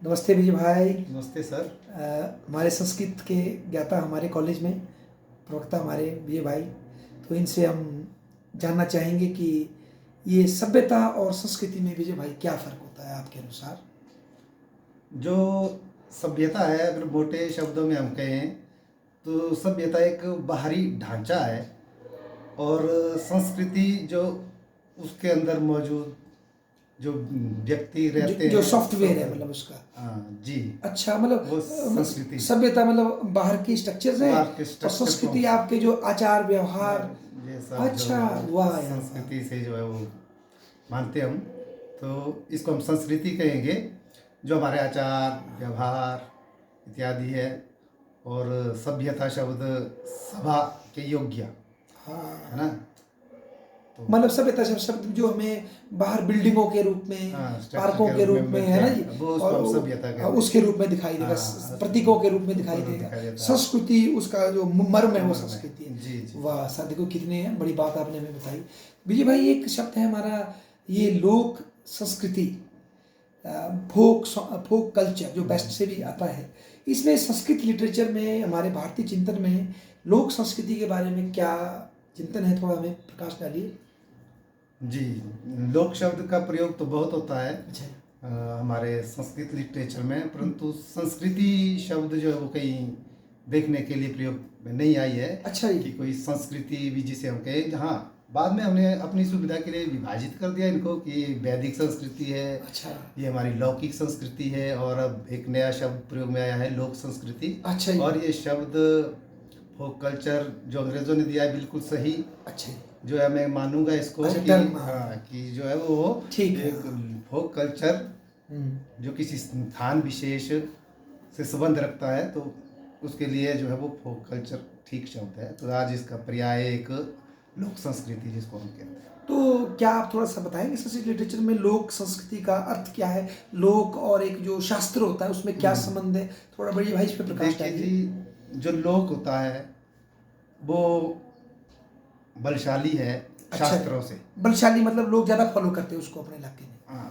नमस्ते विजय भाई। नमस्ते सर। हमारे संस्कृत के ज्ञाता हमारे कॉलेज में प्रवक्ता हमारे विजय भाई, तो इनसे हम जानना चाहेंगे कि ये सभ्यता और संस्कृति में विजय भाई क्या फ़र्क होता है आपके अनुसार। जो सभ्यता है, अगर मोटे शब्दों में हम कहें तो सभ्यता एक बाहरी ढांचा है और संस्कृति जो उसके अंदर मौजूद जो व्यक्ति रहते जो हैं, सॉफ्टवेयर है मतलब उसका। हाँ जी, अच्छा, मतलब वो संस्कृति सभ्यता मतलब बाहर की स्ट्रक्चर्स है बाहर के और स्ट्रक्चर संस्कृति को आपके जो आचार व्यवहार। ये सब अच्छा, जो वाह यार वाह। संस्कृति से जो है वो मानते हम, तो इसको हम संस्कृति कहेंगे। जो हमारे आचार व्यवहार इत्यादि है, और सभ्यता शब्द सभा के योग्य हाँ, है ना। तो मतलब सभ्यता शब्द जो हमें बाहर बिल्डिंगों के रूप में, हाँ, स्ट्रक्चर पार्कों के रूप में, मिलते है ना हैं, जी, वो उसको हम सभ्यता कहते हैं। उसके रूप में दिखाई देगा, हाँ, प्रतीकों के रूप में उसको दिखाई दिखाई देगा। देता है। संस्कृति उसका जो मर्म है वो मर्म है। संस्कृति है। जी जी। वाह सर, देखो कितने बड़ी बात आपने हमें बताई। विजय भाई, एक शब्द है हमारा ये लोक संस्कृति, फोक कल्चर जो वेस्ट से भी आता है। इसमें संस्कृत लिटरेचर में, हमारे भारतीय चिंतन में लोक संस्कृति के बारे में क्या चिंतन है, थोड़ा हमें प्रकाश डालिए। जी, लोक शब्द का प्रयोग तो बहुत होता है अच्छा, हमारे संस्कृत लिटरेचर में, परंतु संस्कृति शब्द जो है वो कहीं देखने के लिए प्रयोग में नहीं आई है। अच्छा जी। कि कोई संस्कृति भी जिसे हम कहें, हाँ बाद में हमने अपनी सुविधा के लिए विभाजित कर दिया इनको कि वैदिक संस्कृति है, अच्छा, ये हमारी लौकिक संस्कृति है, और अब एक नया शब्द प्रयोग में आया है लोक संस्कृति। अच्छा जी। और ये शब्द फोक कल्चर जो अंग्रेजों ने दिया है बिल्कुल सही, अच्छा जो है मैं मानूंगा इसको अच्छा, कि टर्म, हाँ, कि जो है वो ठीक है। एक फोक कल्चर जो किसी स्थान विशेष से संबंध रखता है, तो उसके लिए जो है वो फोक कल्चर ठीक शब्द है। तो आज इसका पर्याय एक लोक संस्कृति जिसको हम कहते हैं। तो क्या आप थोड़ा सा बताएंगे संस्कृत लिटरेचर में लोक संस्कृति का अर्थ क्या है, लोक और एक जो शास्त्र होता है उसमें क्या संबंध है, थोड़ा बड़ी भाई इस पे प्रकाश देखिए डालिए। जी, जो लोक होता है वो बलशाली है शास्त्रों से। बलशाली मतलब लोग ज्यादा फॉलो करते हैं उसको अपने इलाके में। हाँ,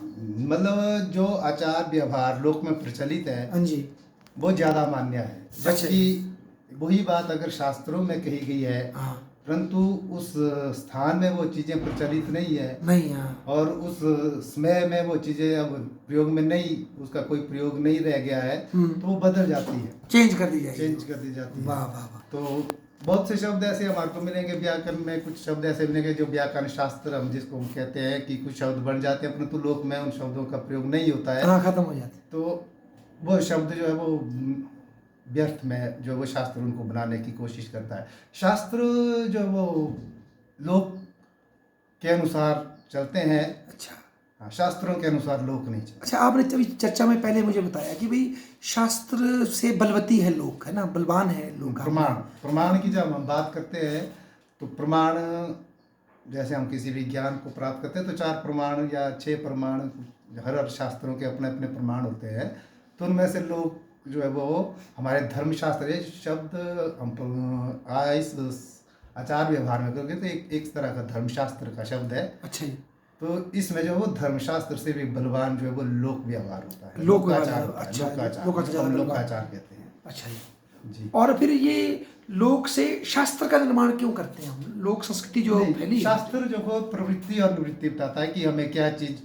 मतलब जो आचार व्यवहार लोक में प्रचलित है हाँ जी। वो ज्यादा मान्य है, अच्छा जबकि वही बात अगर शास्त्रों में कही गई है, हाँ, परंतु उस स्थान में वो चीजें प्रचलित नहीं है, नहीं, हाँ, और उस समय में वो चीजें अब प्रयोग में नहीं, उसका कोई प्रयोग नहीं रह गया है, तो वो बदल जाती है, चेंज कर दी जाएगी। चेंज कर दी जाती है। वाह वाह वाह। तो बहुत से शब्द ऐसे हमारे को मिलेंगे व्याकरण में, कुछ शब्द ऐसे मिलेंगे जो व्याकरण शास्त्र हम जिसको हम कहते हैं कि कुछ शब्द बन जाते हैं, परंतु लोक में उन शब्दों का प्रयोग नहीं होता है। हाँ, खत्म हो जाते। तो वो शब्द जो है वो व्यर्थ में जो वो शास्त्र उनको बनाने की कोशिश करता है। शास्त्र जो वो लोक के अनुसार चलते हैं। अच्छा, हाँ, शास्त्रों के अनुसार लोक नहीं चलते। अच्छा, आपने तभी चर्चा में पहले मुझे बताया कि भाई शास्त्र से बलवती है लोक, है ना, बलवान है लोक। प्रमाण की जब हम बात करते हैं तो प्रमाण, जैसे हम किसी भी ज्ञान को प्राप्त करते हैं तो 4 प्रमाण या 6 प्रमाण, हर शास्त्रों के अपने अपने प्रमाण होते हैं। तो उनमें से लोक जो है वो हमारे धर्मशास्त्र, ये शब्द हम इस आचार व्यवहार में करोगे तो एक तरह का धर्मशास्त्र का शब्द है। अच्छा जी। तो इसमें जो है वो धर्मशास्त्र से भी बलवान जो है वो लोक व्यवहार होता है, लोक लोकाचार व्यवहार, होता है, अच्छा, लोकाचार, लोकाचार जिसको हम बलवान। लोकाचार कहते हैं। अच्छा जी। जी। और फिर ये लोक से शास्त्र का निर्माण क्यों करते हैं हम, लोक संस्कृति जो नहीं, फैली है। शास्त्र जो हो प्रवृत्ति और निवृत्ति बताता है कि हमें क्या चीज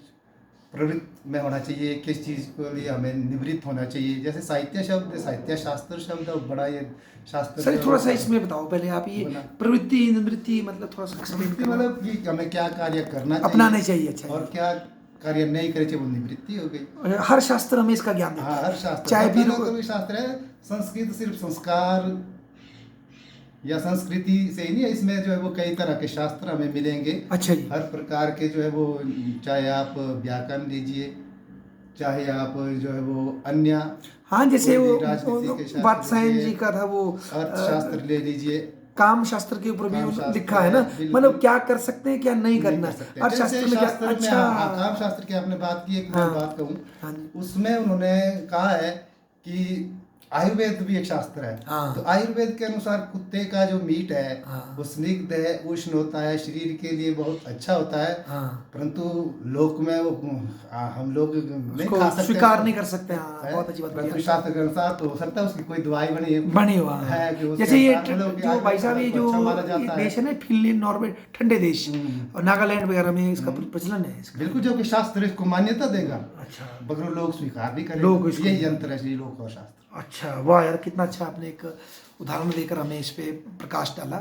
प्रवृत्ति में होना चाहिए, किस चीज के लिए हमें निवृत्त होना चाहिए। जैसे साहित्य शब्द, साहित्य शास्त्र शब्द बड़ा ये शास्त्र सर जो थोड़ा सा है, इसमें बताओ पहले आप, ये बना। प्रवृत्ति निवृत्ति मतलब थोड़ा सा explain प्रवृत्ति करो। मतलब कि हमें क्या कार्य करना अपनाने चाहिए। अच्छा और जी। क्या कार्य नहीं करना चाहिए, वो निवृत्ति हो गई। हर शास्त्र हमें इसका ज्ञान देता हाँ, है, हर शास्त्र, चाहे सब फिर जगह कोई शास्त्र है। संस्कृत सिर्फ संस्कार या संस्कृति से ही नहीं है, इसमें जो है वो कई तरह के शास्त्र हमें मिलेंगे। अच्छा जी। हर प्रकार के जो है वो, चाहे आप व्याकरण लीजिए, चाहे आप जो है वो अन्य हाँ, जैसे कोई वो भी राजनीति के शास्त्र वात्सायन लीजिए, जी का था वो अर्थशास्त्र ले लीजिए, काम शास्त्र के ऊपर भी काम शास्त्र लिखा है ना, बिल्कुल मतलब क्या कर सकते हैं क्या नहीं नहीं करना कर है, सकते। अर्थशास्त्र जैसे में क्या। शास्त्र में, अच्छा, हाँ, काम शास्त्र की आपने बात की, एक मैं हाँ बात कहूँ, हाँ जी। उसमें उन्होंने कहा है कि आयुर्वेद भी एक शास्त्र है। हाँ। तो आयुर्वेद के अनुसार कुत्ते का जो मीट है हाँ। वो स्निग्ध है, उष्ण होता है, शरीर के लिए बहुत अच्छा होता है। हाँ। परंतु लोक में वो हम लोग नहीं उसको खा सकते, स्वीकार नहीं कर सकते। हाँ, है। बहुत अच्छी बात परंतु बोली शास्त्र के अनुसार तो हो सकता है उसकी कोई दवाई बनी हुआ है कि उसके जैसे ये अनुसार मतलब कि जो भाई साहब ये आयुर्वेद जो को अच्छा माना ये जाता देश है ना, फिनलैंड, नॉर्वे, ठंडे देश और नागालैंड वगैरह में इसका प्रचलन है इसका। बिल्कुल, जो कि शास्त्र इसको मान्यता देगा, अच्छा। मगर लोग स्वीकार नहीं लोग करेंगे। इसको- यही अंतर है श्री लोक और शास्त्र। अच्छा, वाह यार, कितना अच्छा आपने एक उदाहरण देकर हमें इस पे प्रकाश डाला।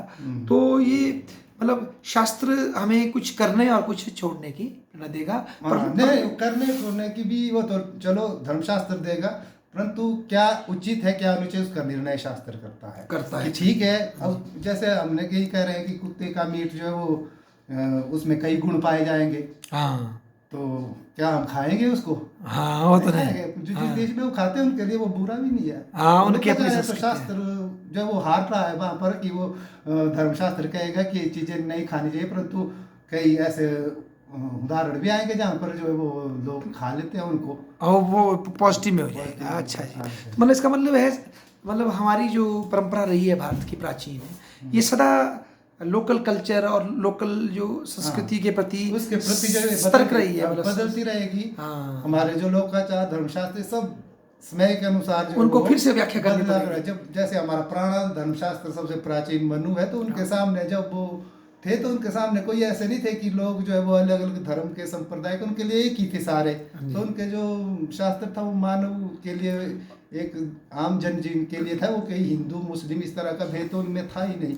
तो ये मतलब शास्त्र हमें कुछ करने और कुछ छोड़ने की प्रेरणा देगा। नहीं, करने छोड़ने की भी वो तो चलो धर्मशास्त्र देगा, परंतु क्या उचित है क्या अनुचित उसका निर्णय शास्त्र करता है कि ठीक है। अब जैसे हमने यही कह रहे हैं कि कुत्ते का मीट जो है वो उसमें कई गुण पाए जाएंगे, हाँ, तो क्या हम खाएंगे उसको? हाँ, वो तो नहीं। जो जिस देश में वो खाते हैं उनके लिए वो बुरा भी नहीं है। हाँ, उनकी अपनी तो संस्कृति है। शास्त्र जब वो हार रहा है वहाँ पर कि वो धर्मशास्त्र कहेगा कि ये चीजें नहीं खानी चाहिए, परंतु कई ऐसे उदाहरण भी आएंगे जहाँ पर जो है वो लोग खा लेते हैं उनको, और वो पॉजिटिव में हो जाएगा। अच्छा जी, मतलब इसका मतलब है, मतलब हमारी जो परंपरा रही है भारत की प्राचीन है, ये सदा लोकल कल्चर और लोकल जो संस्कृति के प्रति उसके प्रति जो है सतर्क रही है, मतलब बदलती रहेगी। हाँ। हमारे जो लोकाचार धर्मशास्त्र सब समय के अनुसार जो उनको फिर से व्याख्या करनी बदला पड़ेगी। जब जैसे हमारा प्राणायाम धर्मशास्त्र सबसे प्राचीन मनु है, तो उनके सामने जब वो थे तो उनके सामने कोई ऐसे नहीं थे कि लोग जो है वो अलग अलग धर्म के संप्रदाय के, उनके लिए एक ही थे सारे। तो उनके जो शास्त्र था वो मानव के लिए, एक आम जन जीवन के लिए था। वो कहीं हिंदू मुस्लिम इस तरह का भेद तो उनमें था ही नहीं।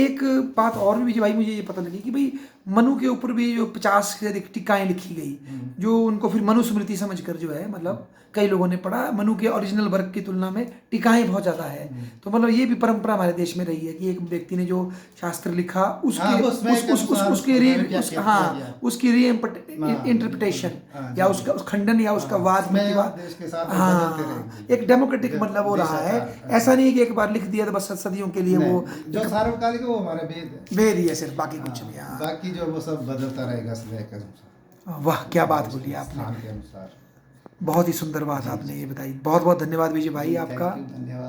एक बात और भी भाई मुझे ये पता लगी कि भाई मनु के ऊपर भी जो 50 से अधिक टीकाएं लिखी गई, जो उनको फिर मनुस्मृति समझकर जो है, मतलब कई लोगों ने पढ़ा, मनु के ओरिजिनल वर्क की तुलना में टीकाएं बहुत ज़्यादा है। तो मतलब ये भी परंपरा हमारे देश में रही है कि एक व्यक्ति ने जो शास्त्र लिखा उसकी री इंटरप्रिटेशन या उसका खंडन या उसका वाद प्रतिवाद, हाँ, एक डेमोक्रेटिक मतलब वो रहा है। ऐसा नहीं कि एक बार लिख दिया तो बस सदियों के लिए वो जो सार्वकालिक है वो हमारे वेद ही है सिर्फ, बाकी कुछ नहीं। बाकी जो वो सब बदलता रहेगा समय के अनुसार। वाह, क्या बात बोली आपने, के अनुसार। बहुत ही सुंदर बात आपने ये बताई। बहुत बहुत धन्यवाद विजय भाई आपका। धन्यवाद।